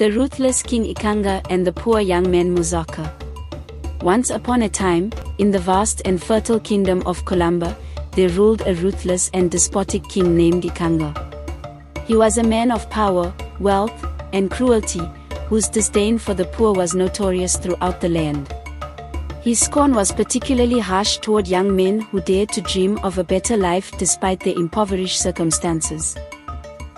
The ruthless King Ikanga and the poor young man Muzaka. Once upon a time, in the vast and fertile kingdom of Kulumba, there ruled a ruthless and despotic king named Ikanga. He was a man of power, wealth, and cruelty, whose disdain for the poor was notorious throughout the land. His scorn was particularly harsh toward young men who dared to dream of a better life despite their impoverished circumstances.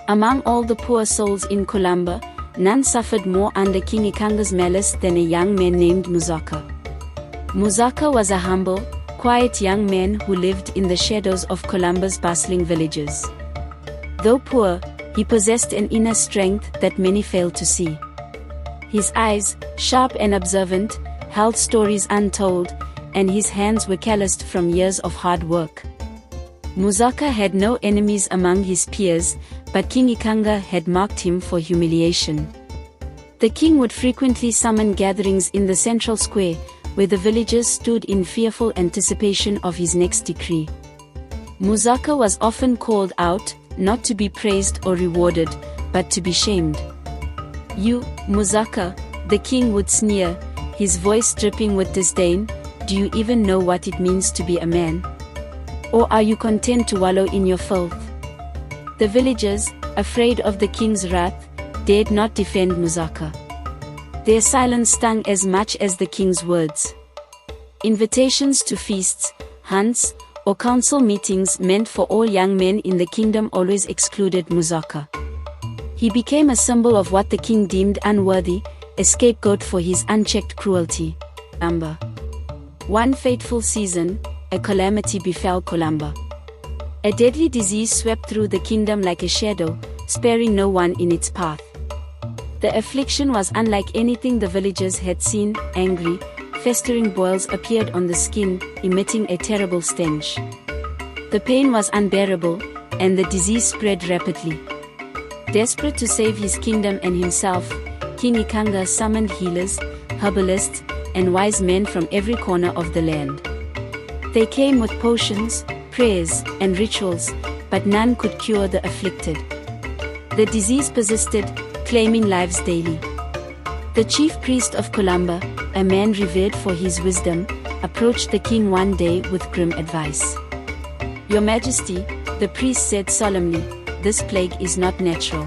Among all the poor souls in Kulumba, none suffered more under King Ikanga's malice than a young man named Muzaka. Muzaka was a humble, quiet young man who lived in the shadows of Kulumba's bustling villages. Though poor, he possessed an inner strength that many failed to see. His eyes, sharp and observant, held stories untold, and his hands were calloused from years of hard work. Muzaka had no enemies among his peers, but King Ikanga had marked him for humiliation. The king would frequently summon gatherings in the central square, where the villagers stood in fearful anticipation of his next decree. Muzaka was often called out, not to be praised or rewarded, but to be shamed. "You, Muzaka," the king would sneer, his voice dripping with disdain, "do you even know what it means to be a man? Or are you content to wallow in your filth?" The villagers, afraid of the king's wrath, dared not defend Muzaka. Their silence stung as much as the king's words. Invitations to feasts, hunts, or council meetings meant for all young men in the kingdom always excluded Muzaka. He became a symbol of what the king deemed unworthy, a scapegoat for his unchecked cruelty. One fateful season, a calamity befell Kulumba. A deadly disease swept through the kingdom like a shadow, sparing no one in its path. The affliction was unlike anything the villagers had seen. Angry, festering boils appeared on the skin, emitting a terrible stench. The pain was unbearable, and the disease spread rapidly. Desperate to save his kingdom and himself, King Ikanga summoned healers, herbalists, and wise men from every corner of the land. They came with potions, prayers, and rituals, but none could cure the afflicted. The disease persisted, claiming lives daily. The chief priest of Kulumba, a man revered for his wisdom, approached the king one day with grim advice. "Your Majesty," the priest said solemnly, "this plague is not natural.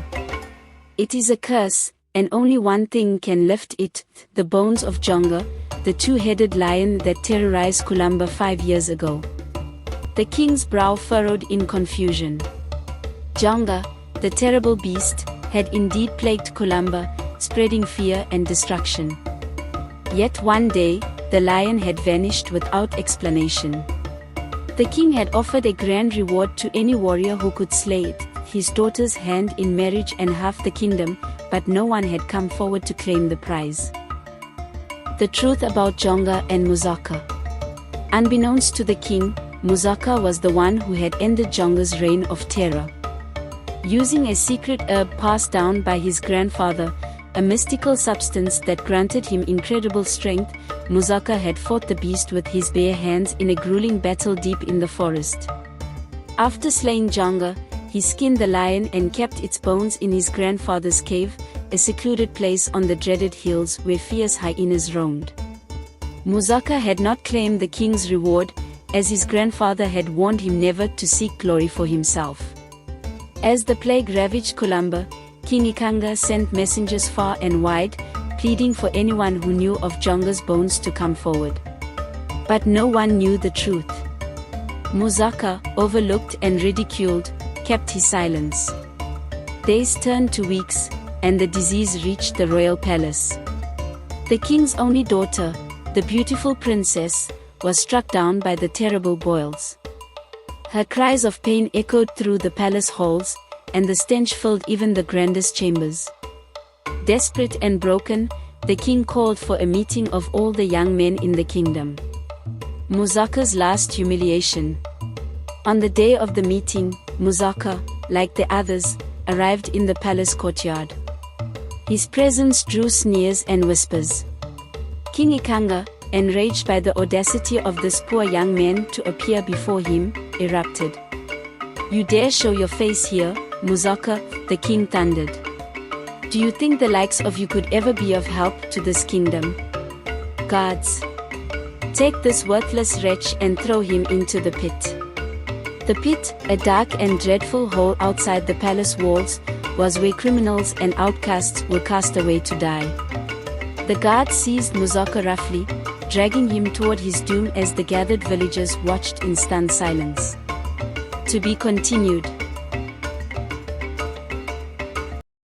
It is a curse, and only one thing can lift it, the bones of Jonga, the two-headed lion that terrorized Kulumba 5 years ago." The king's brow furrowed in confusion. Jonga, the terrible beast, had indeed plagued Kulumba, spreading fear and destruction. Yet one day, the lion had vanished without explanation. The king had offered a grand reward to any warrior who could slay it, his daughter's hand in marriage and half the kingdom, but no one had come forward to claim the prize. The truth about Jonga and Muzaka. Unbeknownst to the king, Muzaka was the one who had ended Jonga's reign of terror. Using a secret herb passed down by his grandfather, a mystical substance that granted him incredible strength, Muzaka had fought the beast with his bare hands in a grueling battle deep in the forest. After slaying Jonga, he skinned the lion and kept its bones in his grandfather's cave, a secluded place on the dreaded hills where fierce hyenas roamed. Muzaka had not claimed the king's reward, as his grandfather had warned him never to seek glory for himself. As the plague ravaged Kulumba, King Ikanga sent messengers far and wide, pleading for anyone who knew of Jonga's bones to come forward. But no one knew the truth. Muzaka, overlooked and ridiculed, kept his silence. Days turned to weeks, and the disease reached the royal palace. The king's only daughter, the beautiful princess, was struck down by the terrible boils. Her cries of pain echoed through the palace halls, and the stench filled even the grandest chambers. Desperate and broken, the king called for a meeting of all the young men in the kingdom. Muzaka's last humiliation. On the day of the meeting, Muzaka, like the others, arrived in the palace courtyard. His presence drew sneers and whispers. King Ikanga, enraged by the audacity of this poor young man to appear before him, erupted. "You dare show your face here, Muzaka," the king thundered. Do you think the likes of you could ever be of help to this kingdom? Guards, take this worthless wretch and throw him into the pit. The pit, a dark and dreadful hole outside the palace walls, was where criminals and outcasts were cast away to die. The guards seized Muzaka roughly, dragging him toward his doom as the gathered villagers watched in stunned silence. To be continued.